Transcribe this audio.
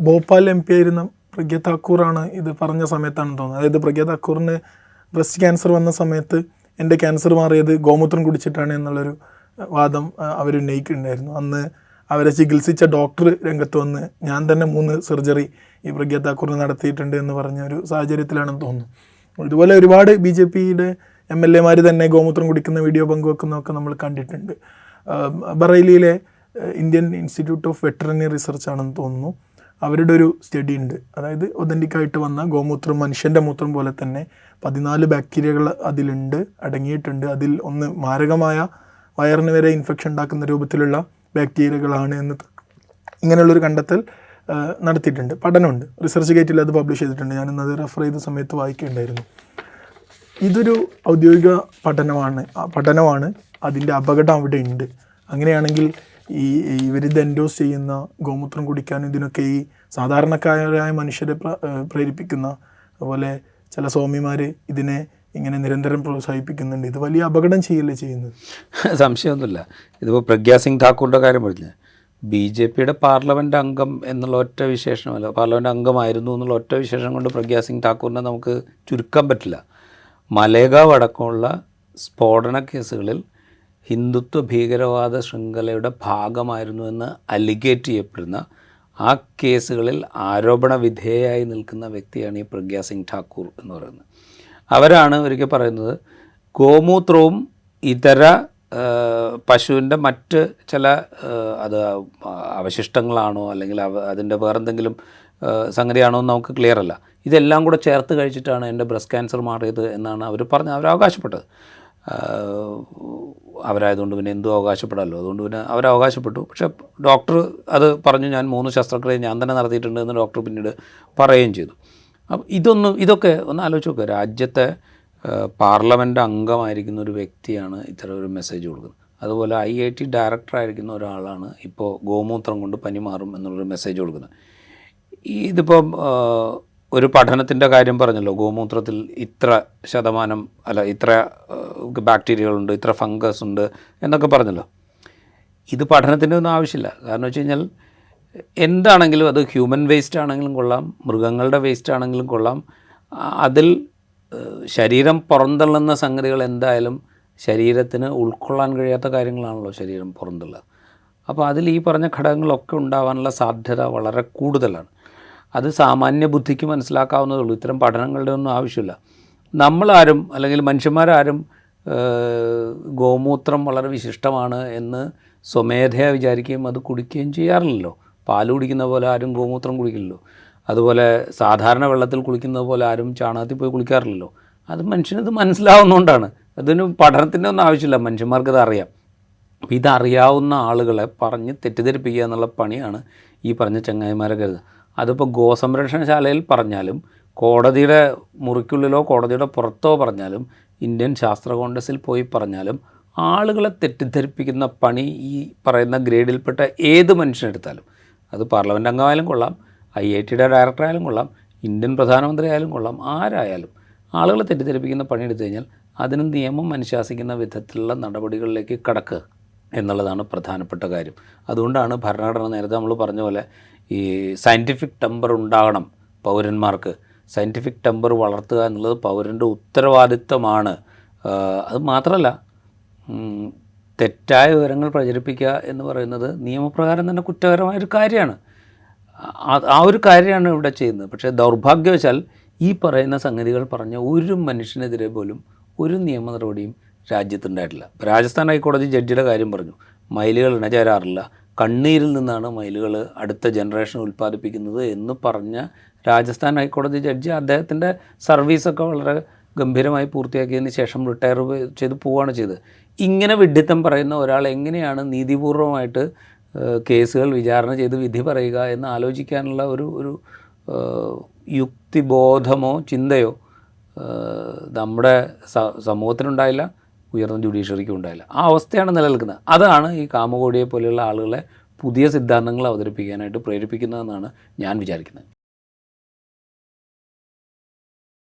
Bhopal MP ആയിരുന്ന പ്രഗ്യ താക്കൂറാണ് ഇത് പറഞ്ഞ സമയത്താണെന്ന് തോന്നുന്നത്. അതായത് പ്രഗ്യ താക്കൂറിന് ബ്രസ്റ്റ് ക്യാൻസർ വന്ന സമയത്ത് എൻ്റെ ക്യാൻസർ മാറിയത് ഗോമൂത്രം കുടിച്ചിട്ടാണ് എന്നുള്ളൊരു വാദം അവർ ഉന്നയിക്കുന്നുണ്ടായിരുന്നു. അന്ന് അവരെ ചികിത്സിച്ച ഡോക്ടർ രംഗത്ത് വന്ന് ഞാൻ തന്നെ 3 സർജറി ഈ പ്രഗ്യ താക്കൂറിന് നടത്തിയിട്ടുണ്ട് എന്ന് പറഞ്ഞ ഒരു സാഹചര്യത്തിലാണെന്ന് തോന്നുന്നു. ഇതുപോലെ ഒരുപാട് BJPയുടെ MLA മാർ തന്നെ ഗോമൂത്രം കുടിക്കുന്ന വീഡിയോ പങ്കുവെക്കുന്നതൊക്കെ നമ്മൾ കണ്ടിട്ടുണ്ട്. ബറേലിയിലെ Indian institute of veterinary research ആണെന്ന് തോന്നുന്നു, അവരുടെ ഒരു സ്റ്റഡി ഉണ്ട്. അതായത് ഒതൻറ്റിക്കായിട്ട് വന്ന ഗോമൂത്രം മനുഷ്യൻ്റെ മൂത്രം പോലെ തന്നെ 14 ബാക്ടീരിയകൾ അതിലുണ്ട്, അടങ്ങിയിട്ടുണ്ട്. അതിൽ ഒന്ന് മാരകമായ വയറിന് വരെ ഇൻഫെക്ഷൻ ഉണ്ടാക്കുന്ന രൂപത്തിലുള്ള ബാക്ടീരിയകളാണ് എന്ന് ഇങ്ങനെയുള്ളൊരു കണ്ടെത്തൽ നടത്തിയിട്ടുണ്ട്. പഠനമുണ്ട്, റിസർച്ച് ഗേറ്റിൽ അത് പബ്ലിഷ് ചെയ്തിട്ടുണ്ട്. ഞാനിന്നത് റെഫർ ചെയ്ത സമയത്ത് വായിക്കുകയുണ്ടായിരുന്നു. ഇതൊരു ഔദ്യോഗിക പഠനമാണ്. അതിൻ്റെ അപകടം അവിടെ ഉണ്ട്. അങ്ങനെയാണെങ്കിൽ ഇവരിത് എൻഡോസ് ചെയ്യുന്ന ഗോമൂത്രം കുടിക്കാൻ ഇതിനൊക്കെ ഈ സാധാരണക്കാരായ മനുഷ്യരെ പ്രേരിപ്പിക്കുന്ന, അതുപോലെ ചില സ്വാമിമാർ ഇതിനെ ഇങ്ങനെ നിരന്തരം പ്രോത്സാഹിപ്പിക്കുന്നുണ്ട്. ഇത് വലിയ അപകടം ചെയ്യല്ലേ ചെയ്യുന്നത്? സംശയമൊന്നുമില്ല. ഇതിപ്പോൾ പ്രഗ്യാ സിംഗ് ഠാക്കൂറിൻ്റെ കാര്യം പറഞ്ഞത് BJPയുടെ പാർലമെൻറ്റ് അംഗം എന്നുള്ള ഒറ്റ വിശേഷമല്ല, പാർലമെൻറ്റ് അംഗമായിരുന്നു എന്നുള്ള ഒറ്റ വിശേഷം കൊണ്ട് പ്രഗ്യാ സിംഗ് ഠാക്കൂറിനെ നമുക്ക് ചുരുക്കാൻ പറ്റില്ല. മലേഗാവ് അടക്കമുള്ള സ്ഫോടന കേസുകളിൽ ഹിന്ദുത്വ ഭീകരവാദ ശൃംഖലയുടെ ഭാഗമായിരുന്നു എന്ന് അലിഗേറ്റ് ചെയ്യപ്പെടുന്ന ആ കേസുകളിൽ ആരോപണ വിധേയമായി നിൽക്കുന്ന വ്യക്തിയാണ് ഈ പ്രഗ്യാ സിംഗ് ഠാക്കൂർ എന്ന് പറയുന്നത്. അവരാണ് ഒരിക്കൽ പറയുന്നത് ഗോമൂത്രവും ഇതര പശുവിൻ്റെ മറ്റ് ചില അത് അവശിഷ്ടങ്ങളാണോ അല്ലെങ്കിൽ അതിൻ്റെ വേറെന്തെങ്കിലും സംഗതിയാണോ എന്ന് നമുക്ക് ക്ലിയർ അല്ല, ഇതെല്ലാം കൂടെ ചേർത്ത് കഴിച്ചിട്ടാണ് എൻ്റെ ബ്രസ്റ്റ് ക്യാൻസർ മാറിയത് എന്നാണ് അവർ അവകാശപ്പെട്ടത്. അവരായതുകൊണ്ട് പിന്നെ എന്തും അവകാശപ്പെടാമല്ലോ, അതുകൊണ്ട് പിന്നെ അവകാശപ്പെട്ടു. പക്ഷേ ഡോക്ടർ അത് പറഞ്ഞു, ഞാൻ 3 ശസ്ത്രക്രിയ ഞാൻ തന്നെ നടത്തിയിട്ടുണ്ട് എന്ന് ഡോക്ടർ പിന്നീട് പറയുകയും ചെയ്തു. അപ്പം ഇതൊക്കെ ഒന്ന് ആലോചിച്ച് നോക്കുക. രാജ്യത്തെ പാർലമെൻറ്റ് അംഗമായിരിക്കുന്ന ഒരു വ്യക്തിയാണ് ഇത്തരം ഒരു മെസ്സേജ് കൊടുക്കുന്നത്. അതുപോലെ IIT ഡയറക്ടറായിരിക്കുന്ന ഒരാളാണ് ഇപ്പോൾ ഗോമൂത്രം കൊണ്ട് പനി മാറും എന്നുള്ളൊരു മെസ്സേജ് കൊടുക്കുന്നത്. ഇതിപ്പം ഒരു പഠനത്തിൻ്റെ കാര്യം പറഞ്ഞല്ലോ, ഗോമൂത്രത്തിൽ ഇത്ര ശതമാനം ഇത്ര ബാക്ടീരിയകളുണ്ട്, ഇത്ര ഫംഗസ് ഉണ്ട് എന്നൊക്കെ പറഞ്ഞല്ലോ. ഇത് പഠനത്തിൻ്റെ ഒന്നും ആവശ്യമില്ല. കാരണം വെച്ച് കഴിഞ്ഞാൽ എന്താണെങ്കിലും അത് ഹ്യൂമൻ വേസ്റ്റ് ആണെങ്കിലും കൊള്ളാം, മൃഗങ്ങളുടെ വേസ്റ്റ് ആണെങ്കിലും കൊള്ളാം, അതിൽ ശരീരം പുറന്തള്ളുന്ന സംഗതികൾ എന്തായാലും ശരീരത്തിന് ഉൾക്കൊള്ളാൻ കഴിയാത്ത കാര്യങ്ങളാണല്ലോ ശരീരം പുറന്തള്ളുക. അപ്പോൾ അതിൽ ഈ പറഞ്ഞ ഘടകങ്ങളൊക്കെ ഉണ്ടാവാനുള്ള സാധ്യത വളരെ കൂടുതലാണ്. അത് സാമാന്യ ബുദ്ധിക്ക് മനസ്സിലാക്കാവുന്നതേ ഉള്ളൂ. ഇത്തരം പഠനങ്ങളുടെ ഒന്നും ആവശ്യമില്ല. നമ്മളാരും അല്ലെങ്കിൽ മനുഷ്യന്മാരാരും ഗോമൂത്രം വളരെ വിശിഷ്ടമാണ് എന്ന് സ്വമേധയാ വിചാരിക്കുകയും അത് കുടിക്കുകയും ചെയ്യാറില്ലല്ലോ. പാൽ കുടിക്കുന്ന പോലെ ആരും ഗോമൂത്രം കുടിക്കില്ലല്ലോ. അതുപോലെ സാധാരണ വെള്ളത്തിൽ കുളിക്കുന്നത് പോലെ ആരും ചാണകത്തിൽ പോയി കുളിക്കാറില്ലല്ലോ. അത് മനുഷ്യനത് മനസ്സിലാവുന്നതുകൊണ്ടാണ്. അതിന് പഠനത്തിൻ്റെ ഒന്നും ആവശ്യമില്ല, മനുഷ്യന്മാർക്കത് അറിയാം. അപ്പോൾ ഇതറിയാവുന്ന ആളുകളെ പറഞ്ഞ് തെറ്റിദ്ധരിപ്പിക്കുക എന്നുള്ള പണിയാണ് ഈ പറഞ്ഞ ചങ്ങായിമാരെ കരുതുക. അതിപ്പോൾ ഗോസംരക്ഷണശാലയിൽ പറഞ്ഞാലും, കോടതിയുടെ മുറിക്കുള്ളിലോ കോടതിയുടെ പുറത്തോ പറഞ്ഞാലും, ഇന്ത്യൻ ശാസ്ത്ര കോൺഗ്രസ്സിൽ പോയി പറഞ്ഞാലും, ആളുകളെ തെറ്റിദ്ധരിപ്പിക്കുന്ന പണി ഈ പറയുന്ന ഗ്രേഡിൽപ്പെട്ട ഏത് മനുഷ്യനെടുത്താലും, അത് പാർലമെൻറ്റ് അംഗമായാലും കൊള്ളാം, IITയുടെ ഡയറക്ടറായാലും കൊള്ളാം, ഇന്ത്യൻ പ്രധാനമന്ത്രി ആയാലും കൊള്ളാം, ആരായാലും ആളുകളെ തെറ്റിദ്ധരിപ്പിക്കുന്ന പണിയെടുത്തു കഴിഞ്ഞാൽ അതിന് നിയമം അനുശാസിക്കുന്ന വിധത്തിലുള്ള നടപടികളിലേക്ക് കടക്കുക എന്നുള്ളതാണ് പ്രധാനപ്പെട്ട കാര്യം. അതുകൊണ്ടാണ് ഭരണഘടന നേരത്തെ നമ്മൾ പറഞ്ഞ പോലെ ഈ സയൻറ്റിഫിക് ടെമ്പർ ഉണ്ടാകണം പൗരന്മാർക്ക്. സയൻറ്റിഫിക് ടെമ്പർ വളർത്തുക എന്നുള്ളത് പൗരൻ്റെ ഉത്തരവാദിത്വമാണ്. അത് മാത്രമല്ല, തെറ്റായ വിവരങ്ങൾ പ്രചരിപ്പിക്കുക എന്ന് പറയുന്നത് നിയമപ്രകാരം തന്നെ കുറ്റകരമായൊരു കാര്യമാണ്. ആ ഒരു കാര്യമാണ് ഇവിടെ ചെയ്യുന്നത്. പക്ഷേ ദൗർഭാഗ്യവശാൽ ഈ പറയുന്ന സംഗതികൾ പറഞ്ഞ ഒരു മനുഷ്യനെതിരെ പോലും ഒരു നിയമ നടപടിയും രാജ്യത്തുണ്ടായിട്ടില്ല. രാജസ്ഥാൻ ഹൈക്കോടതി ജഡ്ജിയുടെ കാര്യം പറഞ്ഞു, മയിലുകൾ ഇണചേരാറില്ല, കണ്ണീരിൽ നിന്നാണ് മയിലുകൾ അടുത്ത ജനറേഷൻ ഉൽപ്പാദിപ്പിക്കുന്നത് എന്ന് പറഞ്ഞ രാജസ്ഥാൻ ഹൈക്കോടതി ജഡ്ജി അദ്ദേഹത്തിൻ്റെ സർവീസൊക്കെ വളരെ ഗംഭീരമായി പൂർത്തിയാക്കിയതിന് ശേഷം റിട്ടയർ ചെയ്ത് പോവുകയാണ് ചെയ്തത്. ഇങ്ങനെ വിഡ്ഢിത്തം പറയുന്ന ഒരാൾ എങ്ങനെയാണ് നീതിപൂർവമായിട്ട് കേസുകൾ വിചാരണ ചെയ്ത് വിധി പറയുക എന്ന് ആലോചിക്കാനുള്ള ഒരു യുക്തിബോധമോ ചിന്തയോ നമ്മുടെ സമൂഹത്തിനുണ്ടായില്ല, ഉയർന്ന ജുഡീഷ്യറിക്കും ഉണ്ടായില്ല. ആ അവസ്ഥയാണ് നിലനിൽക്കുന്നത്. അതാണ് ഈ കാമകോടിയെ പോലെയുള്ള ആളുകളെ പുതിയ സിദ്ധാന്തങ്ങൾ അവതരിപ്പിക്കാനായിട്ട് പ്രേരിപ്പിക്കുന്നതെന്നാണ് ഞാൻ വിചാരിക്കുന്നത്.